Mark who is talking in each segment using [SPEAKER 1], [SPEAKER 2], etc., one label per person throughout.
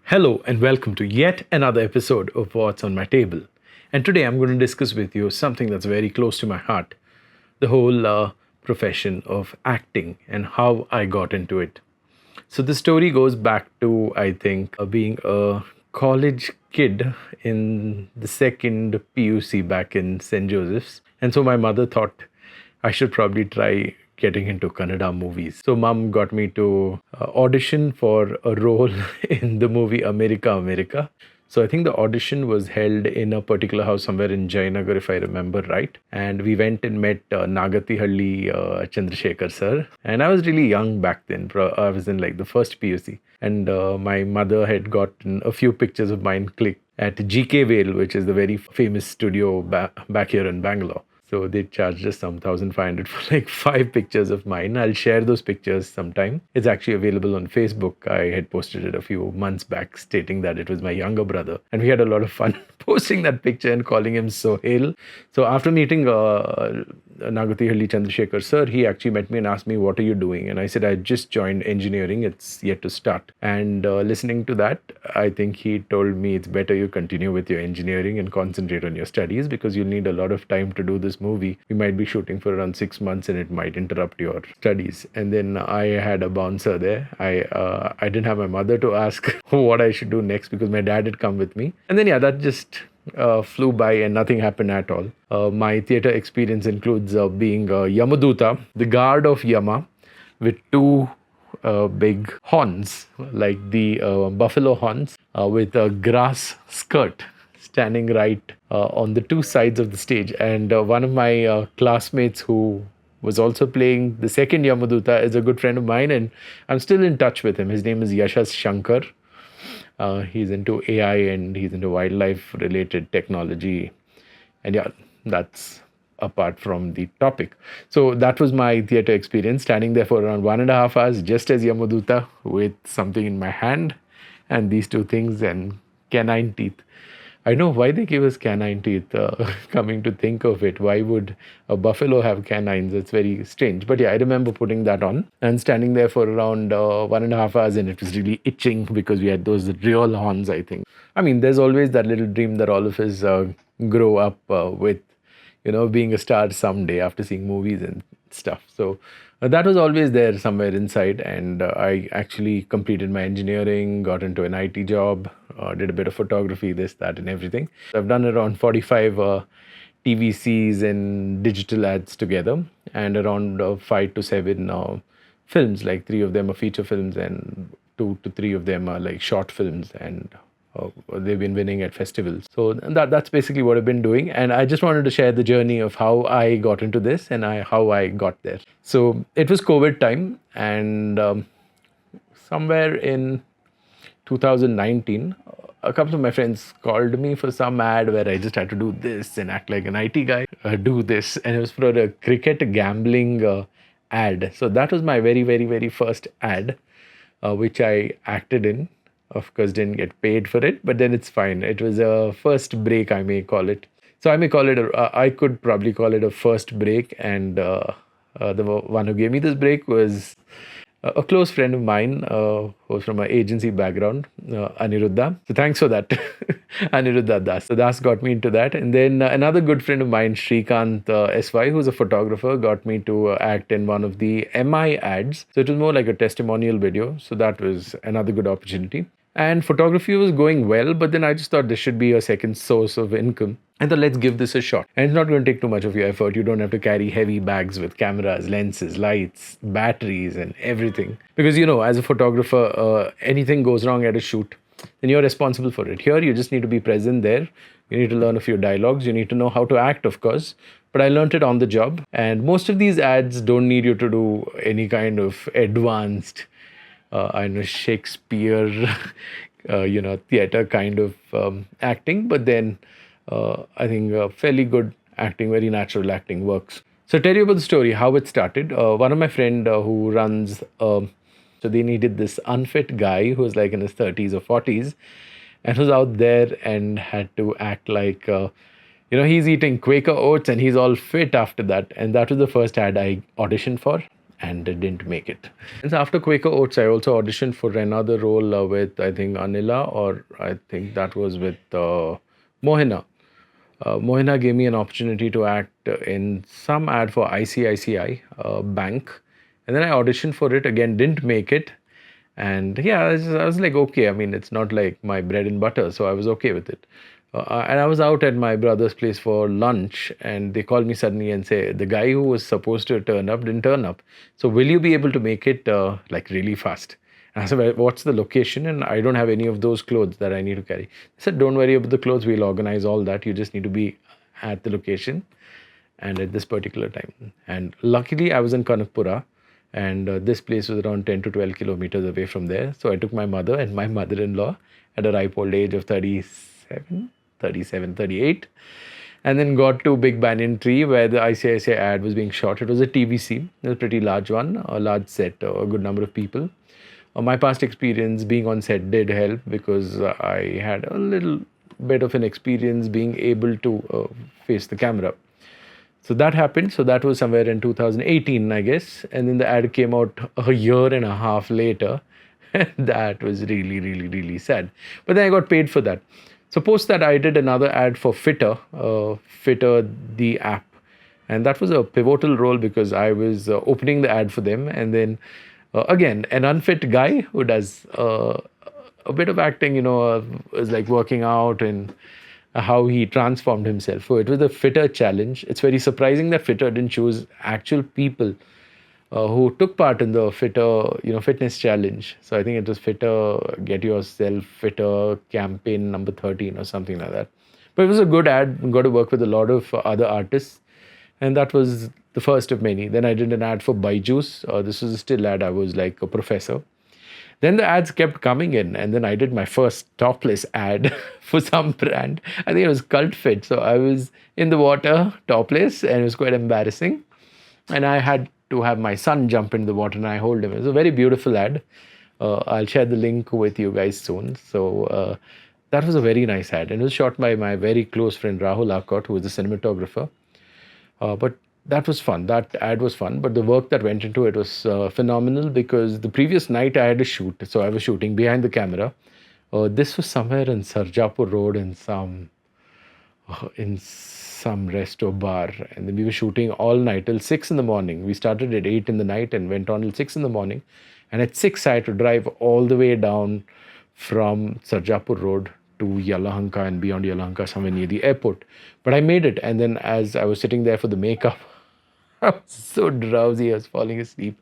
[SPEAKER 1] Hello and welcome to yet another episode of What's on My Table. And today I'm going to discuss with you something that's very close to my heart, the whole profession of acting and how I got into it. So the story goes back to, I think, being a college kid in the second PUC back in St. Joseph's. And so my mother thought I should probably try getting into Kannada movies. So mom got me to audition for a role in the movie America, America. So I think the audition was held in a particular house somewhere in Jayanagar, if I remember right. And we went and met Nagatihalli Chandrasekhar sir. And I was really young back then. I was in like the first PUC. And my mother had gotten a few pictures of mine clicked at GK Vale, which is the very famous studio back here in Bangalore. So they charged us some 1,500 for like 5 pictures of mine. I'll share those pictures sometime. It's actually available on Facebook. I had posted it a few months back stating that it was my younger brother. And we had a lot of fun posting that picture and calling him Sohail. So after meeting Nagatihalli Chandrasekhar sir, he actually met me and asked me, "What are you doing?" And I said, "I just joined engineering. It's yet to start." And listening to that, I think he told me it's better you continue with your engineering and concentrate on your studies because you'll need a lot of time to do this movie. We might be shooting for around 6 months and it might interrupt your studies. And then I had a bouncer there. I didn't have my mother to ask what I should do next because my dad had come with me. And then that just flew by and nothing happened at all. My theatre experience includes being Yamaduta, the guard of Yama, with two big horns, like the buffalo horns, with a grass skirt standing right on the two sides of the stage. And one of my classmates who was also playing the second Yamaduta is a good friend of mine, and I'm still in touch with him. His name is Yashas Shankar. He's into AI and he's into wildlife related technology. And that's apart from the topic. So that was my theatre experience, standing there for around 1.5 hours just as Yamaduta with something in my hand and these two things and canine teeth. I know why they give us canine teeth, coming to think of it. Why would a buffalo have canines? It's very strange. But I remember putting that on and standing there for around 1.5 hours, and it was really itching because we had those real horns, I think. I mean, there's always that little dream that all of us grow up with, being a star someday after seeing movies and stuff. So that was always there somewhere inside. And I actually completed my engineering, got into an IT job, did a bit of photography, this, that, and everything. I've done around 45 TVCs and digital ads together, and around 5 to 7 films, like 3 of them are feature films and 2 to 3 of them are like short films, and they've been winning at festivals. So that's basically what I've been doing. And I just wanted to share the journey of how I got into this and how I got there. So it was COVID time, and somewhere in 2019, a couple of my friends called me for some ad where I just had to do this and act like an IT guy, do this. And it was for a cricket gambling ad. So that was my very, very, very first ad, which I acted in. Of course, didn't get paid for it, but then it's fine. It was a first break, I may call it. So I may call it, I could probably call it a first break. And the one who gave me this break was a close friend of mine who was from an agency background, Aniruddha. So thanks for that, Aniruddha Das. So Das got me into that. And then another good friend of mine, Shrikant SY, who's a photographer, got me to act in one of the MI ads. So it was more like a testimonial video. So that was another good opportunity. And photography was going well, but then I just thought this should be a second source of income. And thought, let's give this a shot. And it's not going to take too much of your effort. You don't have to carry heavy bags with cameras, lenses, lights, batteries, and everything. Because, as a photographer, anything goes wrong at a shoot, then you're responsible for it. Here, you just need to be present there. You need to learn a few dialogues. You need to know how to act, of course. But I learned it on the job. And most of these ads don't need you to do any kind of advanced I know Shakespeare, theater kind of acting, but then I think fairly good acting, very natural acting works. So tell you about the story, how it started. One of my friend who runs, so they needed this unfit guy who was like in his 30s or 40s, and was out there and had to act like, he's eating Quaker oats and he's all fit after that. And that was the first ad I auditioned for. and I didn't make it. And so after Quaker Oats, I also auditioned for another role with, I think, Anila, or I think that was with Mohina. Mohina gave me an opportunity to act in some ad for ICICI Bank. And then I auditioned for it again, didn't make it. And yeah, I was like, okay, I mean, it's not like my bread and butter, so I was okay with it. And I was out at my brother's place for lunch, and they called me suddenly and say, the guy who was supposed to turn up didn't turn up. So will you be able to make it like really fast? And I said, well, what's the location? And I don't have any of those clothes that I need to carry. They said, don't worry about the clothes. We'll organize all that. You just need to be at the location and at this particular time. And luckily, I was in Kanakpura, and this place was around 10 to 12 kilometers away from there. So I took my mother and my mother-in-law at a ripe old age of 37, 38, and then got to Big Banyan Tree where the ICICI ad was being shot. It was a TVC, it was a pretty large one, a large set, a good number of people. My past experience being on set did help because I had a little bit of an experience being able to face the camera. So that happened. So that was somewhere in 2018, I guess. And then the ad came out a year and a half later. That was really, really, really sad. But then I got paid for that. So post that, I did another ad for Fitter, the app. And that was a pivotal role because I was opening the ad for them. And then again, an unfit guy who does a bit of acting, is like working out and how he transformed himself. So it was the Fitter challenge. It's very surprising that Fitter didn't choose actual people who took part in the Fitter, fitness challenge. So I think it was Fitter, Get Yourself Fitter campaign number 13 or something like that. But it was a good ad. Got to work with a lot of other artists. And that was the first of many. Then I did an ad for Byju's. This was a still ad. I was like a professor. Then the ads kept coming in, and then I did my first topless ad for some brand. I think it was Cult Fit. So I was in the water topless, and it was quite embarrassing. And I had to have my son jump in the water, and I hold him. It was a very beautiful ad. I'll share the link with you guys soon. So that was a very nice ad, and it was shot by my very close friend Rahul Akot, who was the cinematographer. But that was fun. That ad was fun. But the work that went into it was phenomenal because the previous night I had a shoot. So I was shooting behind the camera. This was somewhere in Sarjapur Road in some resto bar. And then we were shooting all night till 6 in the morning. We started at 8 in the night and went on till 6 in the morning. And at 6, I had to drive all the way down from Sarjapur Road to Yelahanka and beyond Yelahanka, somewhere near the airport. But I made it. And then as I was sitting there for the makeup, I was so drowsy, I was falling asleep.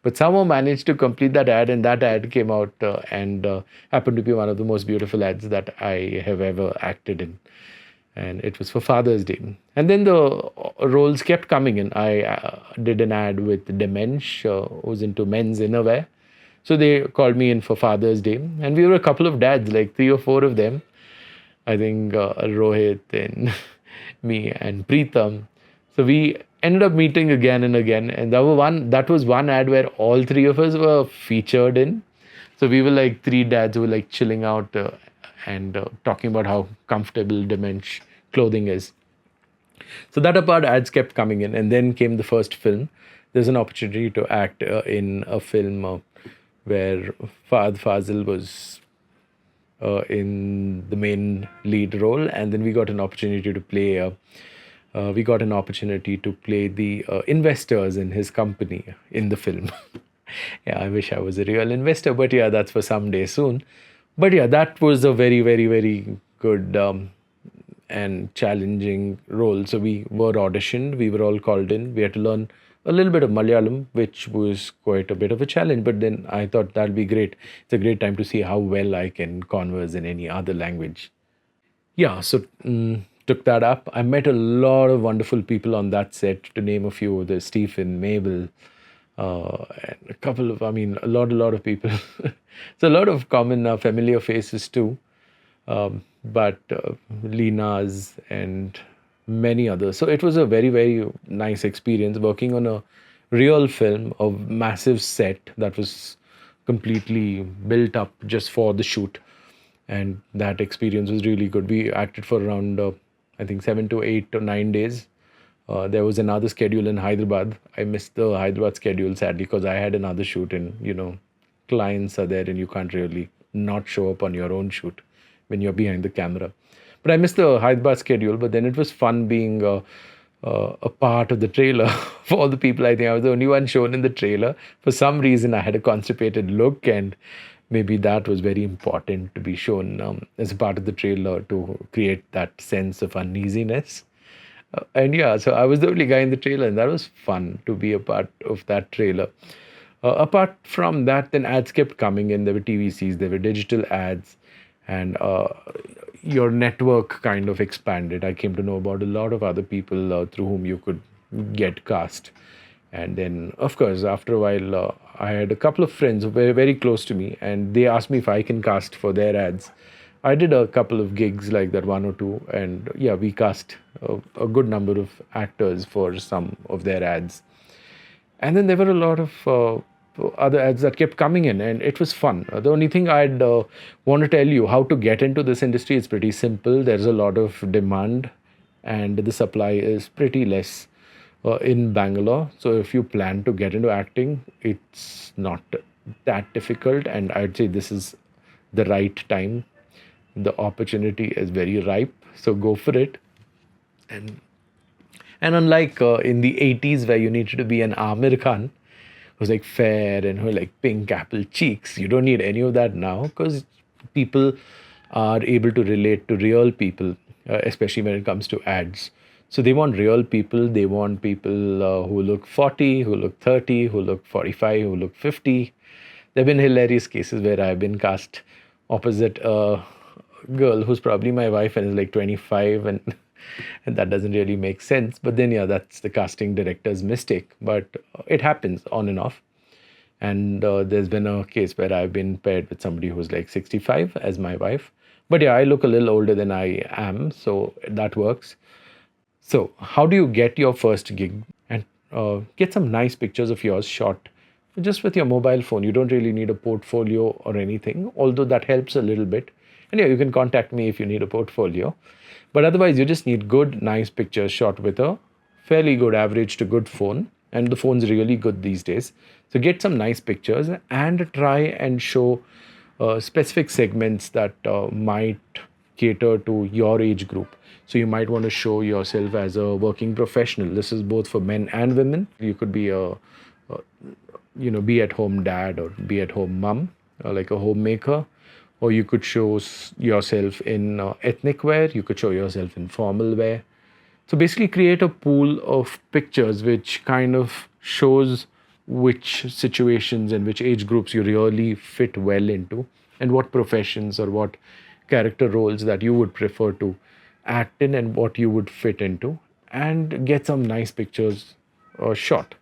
[SPEAKER 1] But somehow managed to complete that ad, and that ad came out and happened to be one of the most beautiful ads that I have ever acted in. And it was for Father's Day. And then the roles kept coming in. I did an ad with Demench, who was into men's innerwear. So they called me in for Father's Day. And we were a couple of dads, like 3 or 4 of them. I think Rohit and me and Preetham. So we ended up meeting again and again. And that was one ad where all 3 of us were featured in. So we were like 3 dads who were like chilling out and talking about how comfortable Demench clothing is. So that apart, ads kept coming in. And then came the first film. There's an opportunity to act in a film where Fahad Fazil was in the main lead role. And then we got an opportunity to play the investors in his company in the film. Yeah, I wish I was a real investor, but yeah, that's for someday soon. But yeah, that was a very, very, very good and challenging role. So we were auditioned, we were all called in. We had to learn a little bit of Malayalam, which was quite a bit of a challenge. But then I thought that'll be great. It's a great time to see how well I can converse in any other language. Yeah, so took that up. I met a lot of wonderful people on that set, to name a few. There's Stephen, Mabel, and a lot of people. So a lot of common familiar faces too, but Lina's and many others. So it was a very, very nice experience working on a real film, a massive set that was completely built up just for the shoot. And that experience was really good. We acted for around, I think, 7 to 8 or 9 days. There was another schedule in Hyderabad. I missed the Hyderabad schedule sadly because I had another shoot, and clients are there and you can't really not show up on your own shoot when you're behind the camera. But I missed the Hyderabad schedule, but then it was fun being a part of the trailer for all the people. I think I was the only one shown in the trailer. For some reason, I had a constipated look, and maybe that was very important to be shown as a part of the trailer to create that sense of uneasiness. And yeah, so I was the only guy in the trailer, and that was fun to be a part of that trailer. Apart from that, then ads kept coming in. There were TVCs, there were digital ads, and your network kind of expanded. I came to know about a lot of other people through whom you could get cast. And then, of course, after a while, I had a couple of friends who were very close to me, and they asked me if I can cast for their ads. I did a couple of gigs like that, one or two, and yeah, we cast a good number of actors for some of their ads. And then there were a lot of other ads that kept coming in, and it was fun. The only thing I'd want to tell you how to get into this industry is pretty simple. There's a lot of demand, and the supply is pretty less in Bangalore. So if you plan to get into acting, it's not that difficult, and I'd say this is the right time. The opportunity is very ripe, so go for it. And unlike in the 80s where you needed to be an Amir Khan who's like fair and who like pink apple cheeks, you don't need any of that now because people are able to relate to real people, especially when it comes to ads. So they want real people. They want people who look 40, who look 30, who look 45, who look 50. There have been hilarious cases where I've been cast opposite a girl who's probably my wife and is like 25, and and that doesn't really make sense. But then, yeah, that's the casting director's mistake. But it happens on and off. And there's been a case where I've been paired with somebody who's like 65 as my wife. But yeah, I look a little older than I am, so that works. So, how do you get your first gig and get some nice pictures of yours shot just with your mobile phone? You don't really need a portfolio or anything, although that helps a little bit. And yeah, you can contact me if you need a portfolio. But otherwise, you just need good, nice pictures shot with a fairly good average to good phone. And the phone's really good these days. So get some nice pictures and try and show specific segments that might cater to your age group. So you might want to show yourself as a working professional. This is both for men and women. You could be be at home dad or be at home mom, like a homemaker. Or you could show yourself in ethnic wear. You could show yourself in formal wear. So basically create a pool of pictures which kind of shows which situations and which age groups you really fit well into, and what professions or what character roles that you would prefer to act in and what you would fit into, and get some nice pictures shot.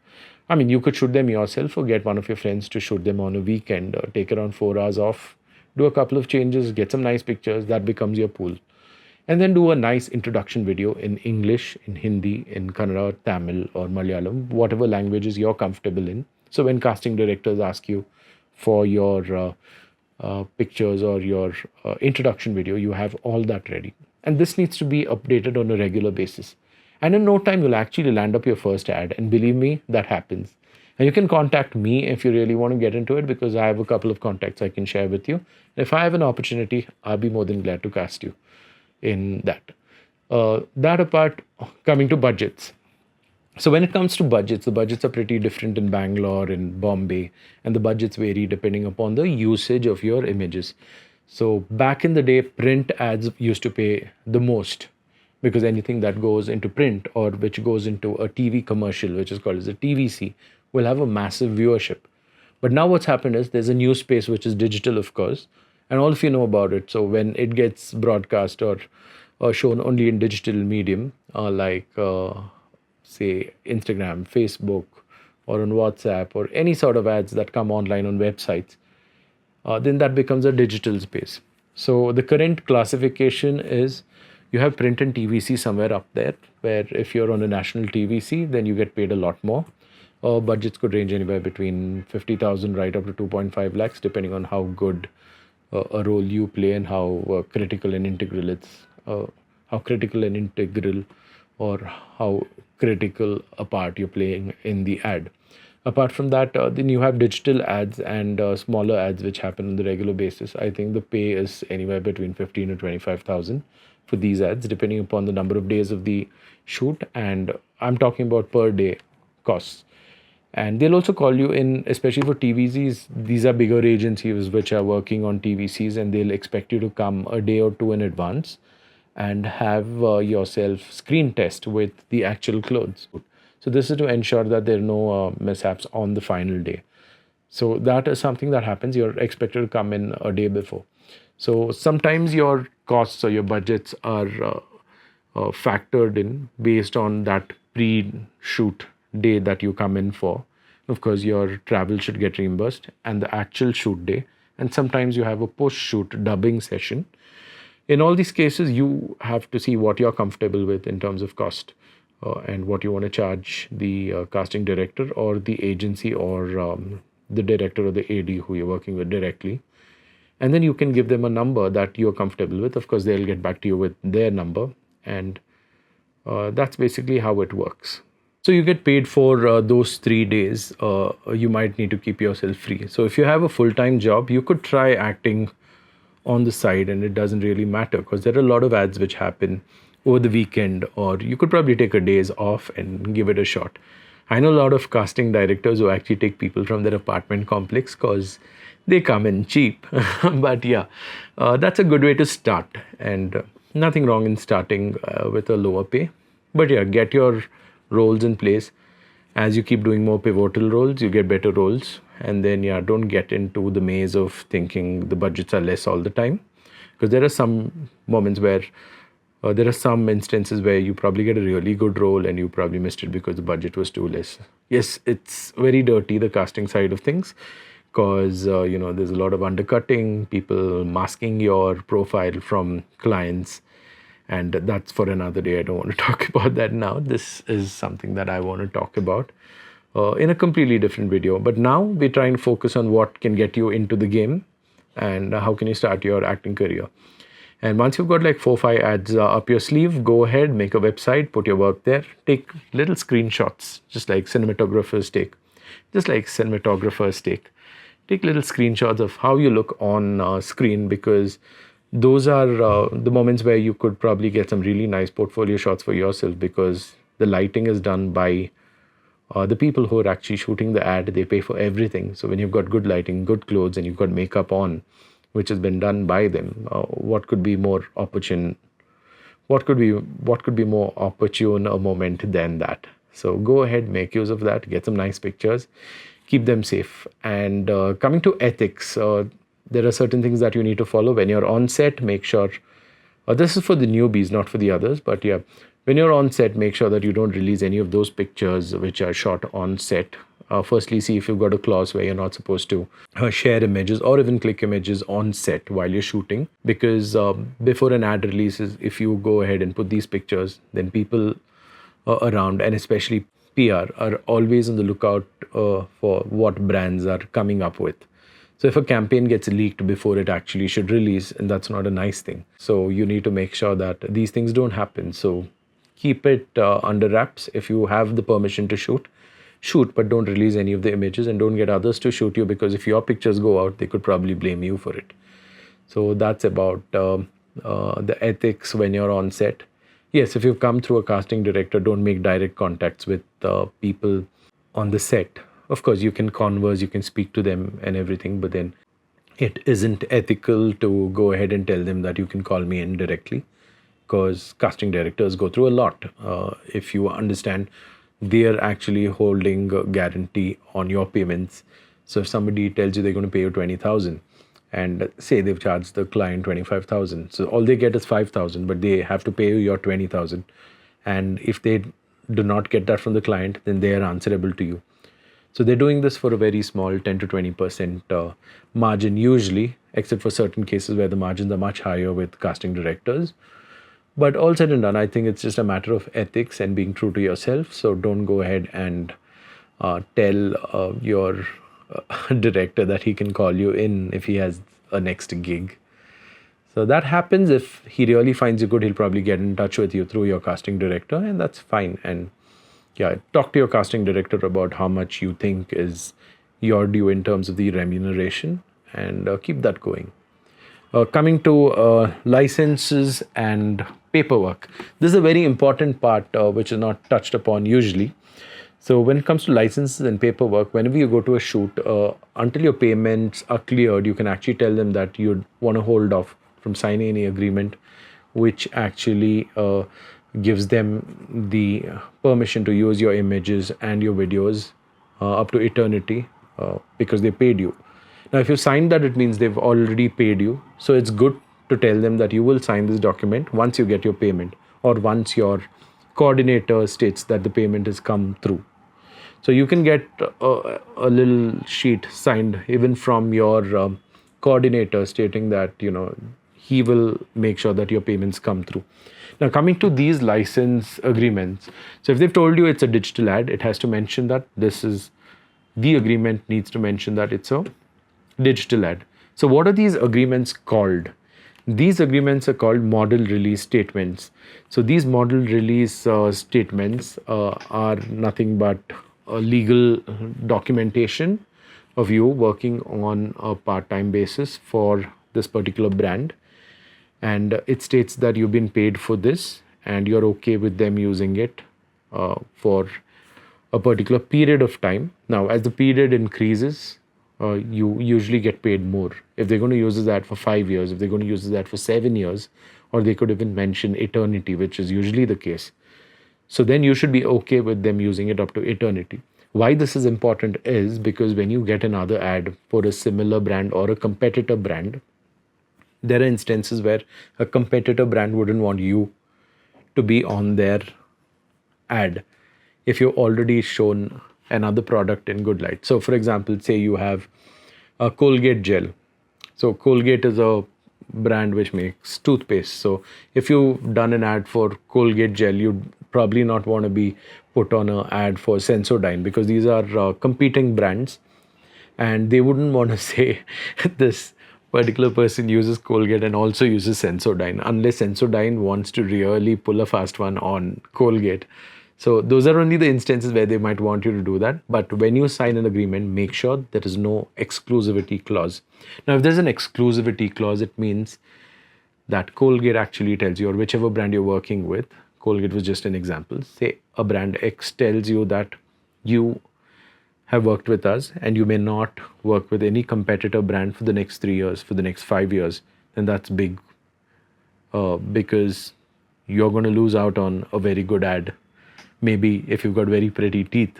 [SPEAKER 1] I mean, you could shoot them yourself or get one of your friends to shoot them on a weekend, take around 4 hours off, do a couple of changes, get some nice pictures. That becomes your pool. And then do a nice introduction video in English, in Hindi, in Kannada, Tamil, or Malayalam, whatever languages you're comfortable in. So when casting directors ask you for your pictures or your introduction video, you have all that ready. And this needs to be updated on a regular basis. And in no time, you'll actually land up your first ad. And believe me, that happens. And you can contact me if you really want to get into it, because I have a couple of contacts I can share with you. If I have an opportunity, I'll be more than glad to cast you in that. That apart, coming to budgets. So when it comes to budgets, the budgets are pretty different in Bangalore and Bombay, and the budgets vary depending upon the usage of your images. So back in the day, print ads used to pay the most, because anything that goes into print or which goes into a TV commercial, which is called as a TVC, will have a massive viewership. But now what's happened is there's a new space which is digital, of course, and all of you know about it. So when it gets broadcast or shown only in digital medium, like say Instagram, Facebook, or on WhatsApp, or any sort of ads that come online on websites, then that becomes a digital space. So the current classification is you have print and TVC somewhere up there, where if you're on a national TVC, then you get paid a lot more. Budgets could range anywhere between 50,000 right up to 2.5 lakhs, depending on how good a role you play and how critical and integral or how critical a part you're playing in the ad. Apart from that, then you have digital ads and smaller ads which happen on the regular basis. I think the pay is anywhere between 15 to 25,000 for these ads, depending upon the number of days of the shoot. And I'm talking about per day costs. And they'll also call you in, especially for TVCs. These are bigger agencies which are working on TVCs, and they'll expect you to come a day or two in advance and have yourself screen test with the actual clothes. So this is to ensure that there are no mishaps on the final day. So that is something that happens. You're expected to come in a day before. So sometimes your costs or your budgets are factored in based on that pre-shoot day that you come in for. Of course, your travel should get reimbursed and the actual shoot day. And sometimes you have a post-shoot dubbing session. In all these cases, you have to see what you're comfortable with in terms of cost and what you want to charge the casting director or the agency or the director or the AD who you're working with directly. And then you can give them a number that you're comfortable with. Of course, they'll get back to you with their number. And that's basically how it works. So you get paid for those 3 days. You might need to keep yourself free. So if you have a full-time job, you could try acting on the side, and it doesn't really matter because there are a lot of ads which happen over the weekend, or you could probably take a days off and give it a shot. I know a lot of casting directors who actually take people from their apartment complex because they come in cheap. But yeah, that's a good way to start, and nothing wrong in starting with a lower pay. But yeah, get your roles in place. As you keep doing more pivotal roles, you get better roles. And then, yeah, don't get into the maze of thinking the budgets are less all the time. Because there are some moments where, there are some instances where you probably get a really good role and you probably missed it because the budget was too less. Yes, it's very dirty, the casting side of things. Because, there's a lot of undercutting, people masking your profile from clients. And that's for another day. I don't want to talk about that now. This is something that I want to talk about in a completely different video. But now we're trying to focus on what can get you into the game and how can you start your acting career. And once you've got like 4-5 ads up your sleeve, go ahead, make a website, put your work there, take little screenshots, just like cinematographers take. Take little screenshots of how you look on screen, because those are the moments where you could probably get some really nice portfolio shots for yourself, because the lighting is done by the people who are actually shooting the ad. They pay for everything. So when you've got good lighting, good clothes, and you've got makeup on, which has been done by them, what could be more opportune? What could be more opportune a moment than that? So go ahead, make use of that, get some nice pictures, keep them safe. And coming to ethics, there are certain things that you need to follow when you're on set. Make sure, this is for the newbies, not for the others, but yeah, when you're on set, make sure that you don't release any of those pictures which are shot on set. Firstly, see if you've got a clause where you're not supposed to share images or even click images on set while you're shooting. Because before an ad releases, if you go ahead and put these pictures, then people around, and especially PR, are always on the lookout for what brands are coming up with. So if a campaign gets leaked before it actually should release, and that's not a nice thing. So you need to make sure that these things don't happen. So keep it under wraps. If you have the permission to shoot, but don't release any of the images, and don't get others to shoot you, because if your pictures go out, they could probably blame you for it. So that's about the ethics when you're on set. Yes, if you've come through a casting director, don't make direct contacts with people on the set. Of course, you can converse, you can speak to them and everything, but then it isn't ethical to go ahead and tell them that you can call me in directly, because casting directors go through a lot. If you understand, they are actually holding a guarantee on your payments. So if somebody tells you they're going to pay you 20,000 and say they've charged the client 25,000, so all they get is 5,000, but they have to pay you your 20,000. And if they do not get that from the client, then they are answerable to you. So they're doing this for a very small 10 to 20% margin usually, except for certain cases where the margins are much higher with casting directors. But all said and done, I think it's just a matter of ethics and being true to yourself. So don't go ahead and tell your director that he can call you in if he has a next gig. So that happens. If he really finds you good, he'll probably get in touch with you through your casting director, and that's fine. And Yeah, talk to your casting director about how much you think is your due in terms of the remuneration, and keep that going. Coming to licenses and paperwork, this is a very important part which is not touched upon usually. So when it comes to licenses and paperwork, whenever you go to a shoot, until your payments are cleared, you can actually tell them that you'd want to hold off from signing any agreement, which actually gives them the permission to use your images and your videos up to eternity because they paid you. Now, if you sign that, it means they've already paid you. So it's good to tell them that you will sign this document once you get your payment or once your coordinator states that the payment has come through. So you can get a little sheet signed even from your coordinator stating that he will make sure that your payments come through. Now coming to these license agreements, so if they've told you it's a digital ad, it has to mention that this is the agreement needs to mention that it's a digital ad. So what are these agreements called? These agreements are called model release statements. So these model release statements are nothing but a legal documentation of you working on a part-time basis for this particular brand, and it states that you've been paid for this and you're okay with them using it for a particular period of time. Now, as the period increases, you usually get paid more. If they're going to use that for 5 years, if they're going to use that for 7 years, or they could even mention eternity, which is usually the case. So then you should be okay with them using it up to eternity. Why this is important is because when you get another ad for a similar brand or a competitor brand, there are instances where a competitor brand wouldn't want you to be on their ad if you've already shown another product in good light. So, for example, say you have a Colgate gel. So, Colgate is a brand which makes toothpaste. So, if you've done an ad for Colgate gel, you'd probably not want to be put on an ad for Sensodyne because these are competing brands, and they wouldn't want to say this particular person uses Colgate and also uses Sensodyne unless Sensodyne wants to really pull a fast one on Colgate. So those are only the instances where they might want you to do that. But when you sign an agreement, make sure there is no exclusivity clause. Now, if there's an exclusivity clause, it means that Colgate actually tells you, or whichever brand you're working with, Colgate was just an example. Say a brand X tells you that you have worked with us and you may not work with any competitor brand for the next 3 years, for the next 5 years, then that's big because you're going to lose out on a very good ad. Maybe if you've got very pretty teeth,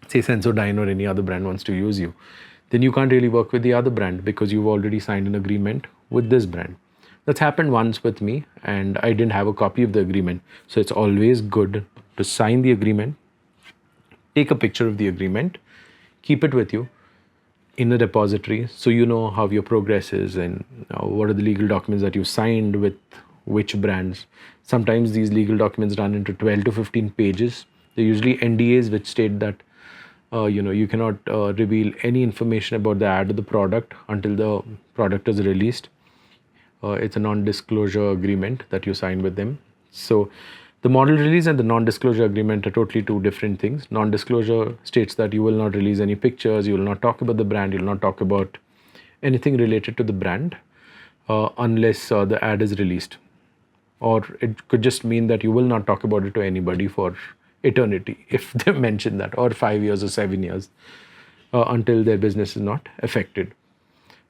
[SPEAKER 1] say Sensodyne or any other brand wants to use you, then you can't really work with the other brand because you've already signed an agreement with this brand. That's happened once with me and I didn't have a copy of the agreement. So it's always good to sign the agreement, take a picture of the agreement, keep it with you in a repository so you know how your progress is and what are the legal documents that you signed with which brands. Sometimes these legal documents run into 12 to 15 pages. They're usually NDAs which state that you cannot reveal any information about the ad or the product until the product is released. It's a non-disclosure agreement that you sign with them. So the model release and the non-disclosure agreement are totally two different things. Non-disclosure states that you will not release any pictures, you will not talk about the brand, you will not talk about anything related to the brand unless the ad is released. Or it could just mean that you will not talk about it to anybody for eternity if they mention that, or 5 years or 7 years until their business is not affected.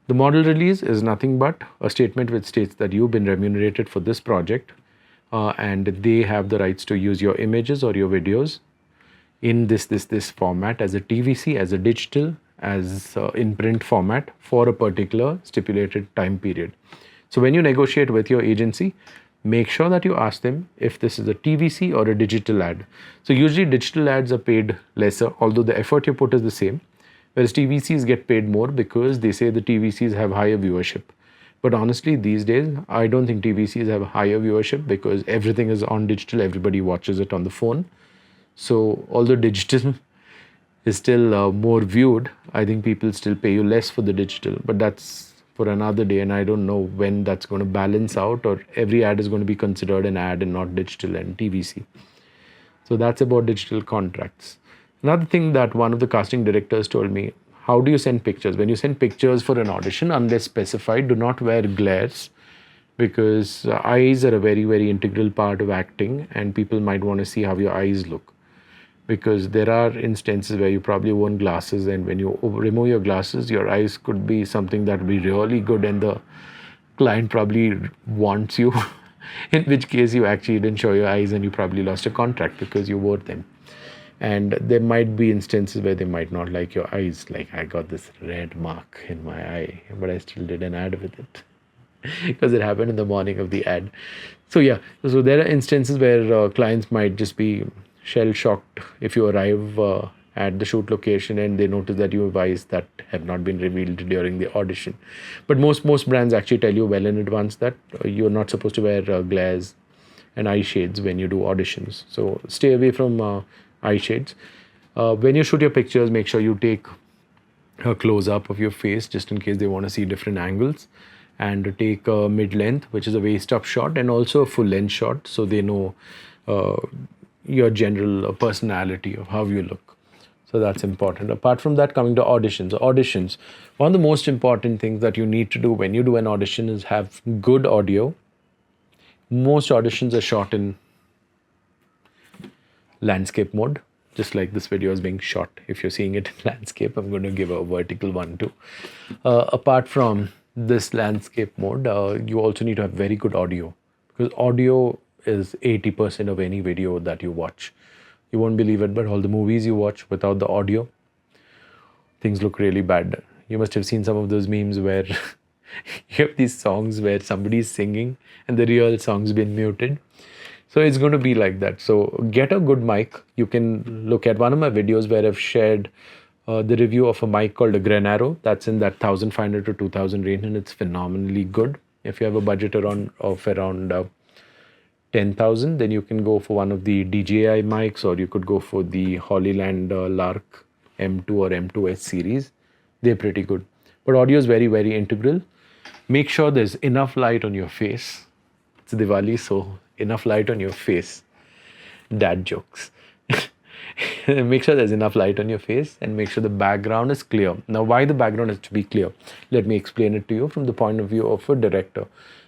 [SPEAKER 1] The model release is nothing but a statement which states that you've been remunerated for this project and they have the rights to use your images or your videos in this format as a TVC, as a digital, as in print format for a particular stipulated time period. So when you negotiate with your agency, make sure that you ask them if this is a TVC or a digital ad. So usually digital ads are paid lesser, although the effort you put is the same, whereas TVCs get paid more because they say the TVCs have higher viewership. But honestly, these days, I don't think TVCs have higher viewership because everything is on digital. Everybody watches it on the phone. So although digital is still more viewed, I think people still pay you less for the digital. But that's for another day, and I don't know when that's going to balance out, or every ad is going to be considered an ad and not digital and TVC. So that's about digital contracts. Another thing that one of the casting directors told me, how do you send pictures? When you send pictures for an audition, unless specified, do not wear glares, because eyes are a very, very integral part of acting, and people might want to see how your eyes look. Because there are instances where you probably worn glasses, and when you remove your glasses, your eyes could be something that would be really good, and the client probably wants you, in which case you actually didn't show your eyes and you probably lost a contract because you wore them. And there might be instances where they might not like your eyes, like I got this red mark in my eye, but I still did an ad with it because it happened in the morning of the ad. So yeah, so there are instances where clients might just be shell shocked if you arrive at the shoot location and they notice that you have eyes that have not been revealed during the audition. But most brands actually tell you well in advance that you're not supposed to wear glares and eye shades when you do auditions. So stay away from eye shades. When you shoot your pictures, make sure you take a close up of your face just in case they want to see different angles, and take a mid length, which is a waist up shot, and also a full length shot, so they know your general personality of how you look. So that's important. Apart from that, coming to auditions, one of the most important things that you need to do when you do an audition is have good audio. Most auditions are shot in landscape mode, just like this video is being shot. If you're seeing it in landscape, I'm going to give a vertical one too. Apart from this landscape mode, you also need to have very good audio, because audio is 80% of any video that you watch. You won't believe it, but all the movies you watch without the audio, things look really bad. You must have seen some of those memes where you have these songs where somebody's singing and the real song's been muted. So it's going to be like that. So get a good mic. You can look at one of my videos where I've shared the review of a mic called a Granaro. That's in that 1,500 to 2,000 range, and it's phenomenally good. If you have a budget around 10,000, then you can go for one of the DJI mics, or you could go for the Hollyland Lark M2 or M2S series. They're pretty good. But audio is very, very integral. Make sure there's enough light on your face. It's Diwali, so enough light on your face. Dad jokes. Make sure there's enough light on your face, and make sure the background is clear. Now, why the background has to be clear? Let me explain it to you from the point of view of a director.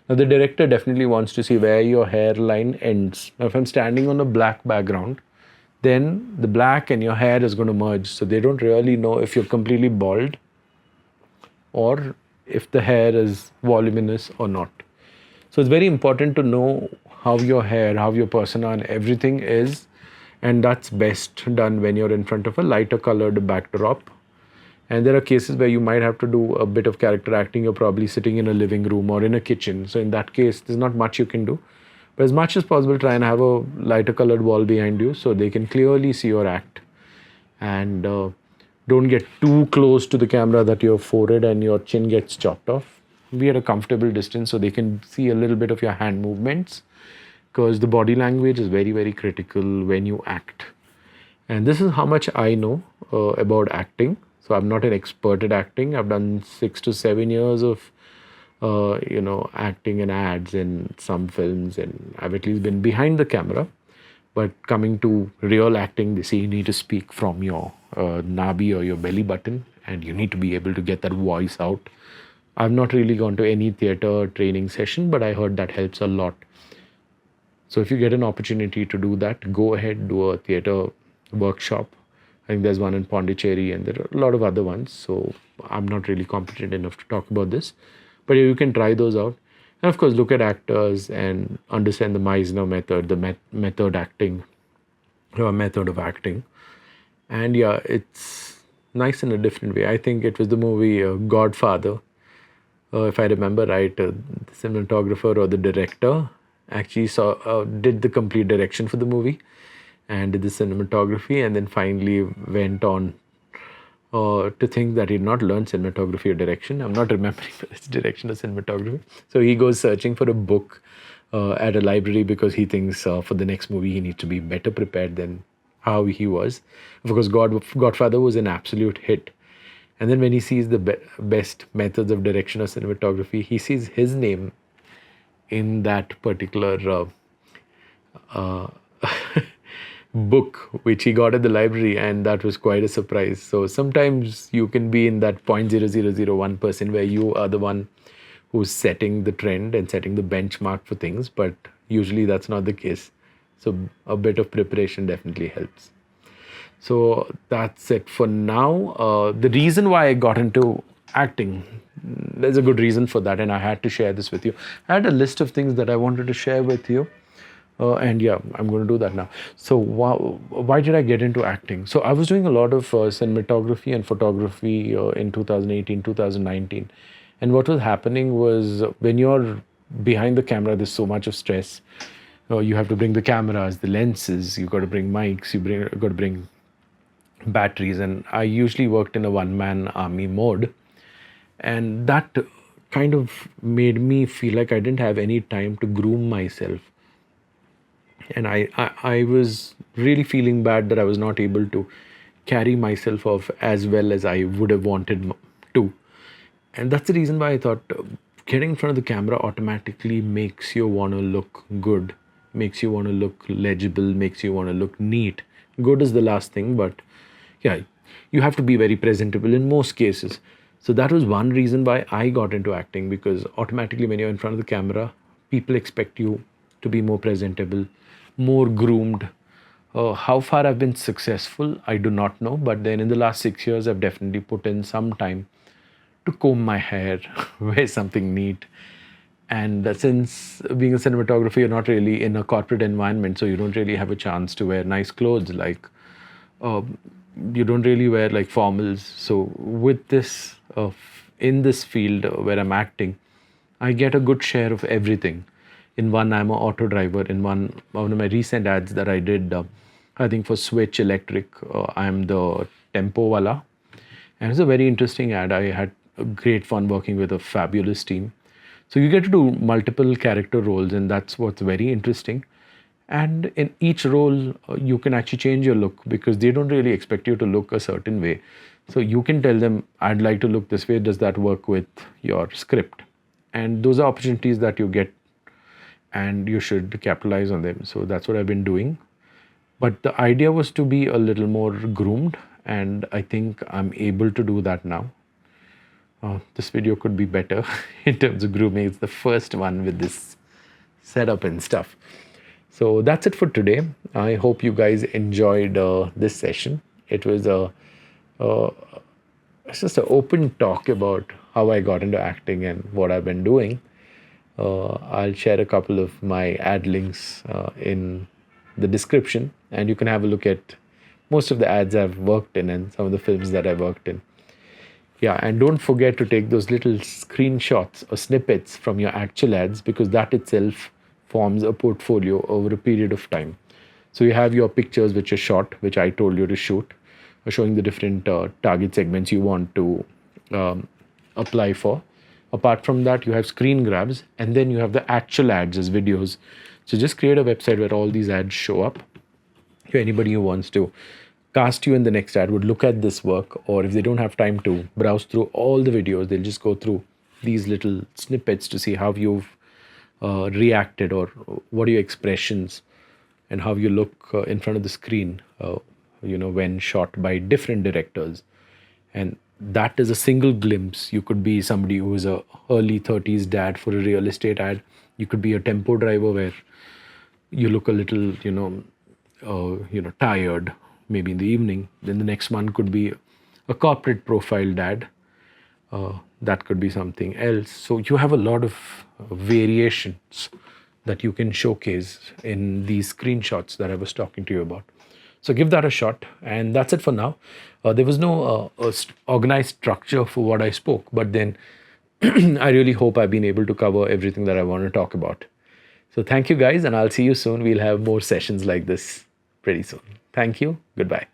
[SPEAKER 1] Now, the director definitely wants to see where your hairline ends. Now, if I'm standing on a black background, then the black and your hair is going to merge. So they don't really know if you're completely bald or if the hair is voluminous or not. So it's very important to know how your hair, how your persona and everything is. And that's best done when you're in front of a lighter colored backdrop. And there are cases where you might have to do a bit of character acting. You're probably sitting in a living room or in a kitchen. So in that case, there's not much you can do. But as much as possible, try and have a lighter colored wall behind you so they can clearly see your act. And don't get too close to the camera that your forehead and your chin gets chopped off. Be at a comfortable distance so they can see a little bit of your hand movements, because the body language is very, very critical when you act. And this is how much I know about acting. So I'm not an expert at acting. I've done 6 to 7 years of, acting and ads in some films, and I've at least been behind the camera. But coming to real acting, they say you need to speak from your nabi or your belly button, and you need to be able to get that voice out. I've not really gone to any theater training session, but I heard that helps a lot. So if you get an opportunity to do that, go ahead, do a theater workshop. I think there's one in Pondicherry, and there are a lot of other ones. So I'm not really competent enough to talk about this, but you can try those out. And of course, look at actors and understand the Meisner method, the method of acting. And yeah, it's nice in a different way. I think it was the movie Godfather. If I remember right, the cinematographer or the director actually did the complete direction for the movie and did the cinematography, and then finally went on to think that he'd not learned cinematography or direction. I'm not remembering whether it's direction or cinematography. So he goes searching for a book at a library because he thinks for the next movie he needs to be better prepared than how he was. Of course, Godfather was an absolute hit. And then when he sees the best methods of direction or cinematography, he sees his name in that particular book which he got at the library, and that was quite a surprise. So sometimes you can be in that 0.0001% where you are the one who's setting the trend and setting the benchmark for things, but usually that's not the case. So a bit of preparation definitely helps. So that's it for now. The reason why I got into acting, there's a good reason for that, and I had to share this with you. I had a list of things that I wanted to share with you. And yeah, I'm going to do that now. So why did I get into acting? So I was doing a lot of cinematography and photography in 2018, 2019. And what was happening was, when you're behind the camera, there's so much of stress. You have to bring the cameras, the lenses, you got to bring mics, got to bring batteries. And I usually worked in a one-man army mode. And that kind of made me feel like I didn't have any time to groom myself. And I was really feeling bad that I was not able to carry myself off as well as I would have wanted to. And that's the reason why I thought getting in front of the camera automatically makes you want to look good, makes you want to look legible, makes you want to look neat. Good is the last thing, but yeah, you have to be very presentable in most cases. So that was one reason why I got into acting, because automatically when you're in front of the camera, people expect you to be more presentable, more groomed. How far I've been successful, I do not know. But then in the last 6 years, I've definitely put in some time to comb my hair, wear something neat. And since being a cinematographer, you're not really in a corporate environment, so you don't really have a chance to wear nice clothes. Like, you don't really wear like formals. So with this, in this field where I'm acting, I get a good share of everything. In one, I'm an auto driver. In one of my recent ads that I did, I think for Switch Electric, I'm the tempo wala. And it's a very interesting ad. I had great fun working with a fabulous team. So you get to do multiple character roles, and that's what's very interesting. And in each role, you can actually change your look, because they don't really expect you to look a certain way. So you can tell them, I'd like to look this way. Does that work with your script? And those are opportunities that you get, and you should capitalize on them. So that's what I've been doing. But the idea was to be a little more groomed, and I think I'm able to do that now. This video could be better in terms of grooming. It's the first one with this setup and stuff. So that's it for today. I hope you guys enjoyed this session. It was it's just an open talk about how I got into acting and what I've been doing. I'll share a couple of my ad links in the description, and you can have a look at most of the ads I've worked in and some of the films that I've worked in. Yeah, and don't forget to take those little screenshots or snippets from your actual ads, because that itself forms a portfolio over a period of time. So you have your pictures which are shot, which I told you to shoot, showing the different target segments you want to apply for. Apart from that, you have screen grabs, and then you have the actual ads as videos. So just create a website where all these ads show up. If anybody who wants to cast you in the next ad would look at this work, or if they don't have time to browse through all the videos, they'll just go through these little snippets to see how you've reacted, or what are your expressions, and how you look in front of the screen, when shot by different directors. And that is a single glimpse. You could be somebody who is a early 30s dad for a real estate ad. You could be a tempo driver where you look a little, tired, maybe in the evening. Then the next one could be a corporate profile dad. That could be something else. So you have a lot of variations that you can showcase in these screenshots that I was talking to you about. So give that a shot. And that's it for now. There was no organized structure for what I spoke, but then I really hope I've been able to cover everything that I want to talk about. So thank you guys, and I'll see you soon. We'll have more sessions like this pretty soon. Thank you. Goodbye.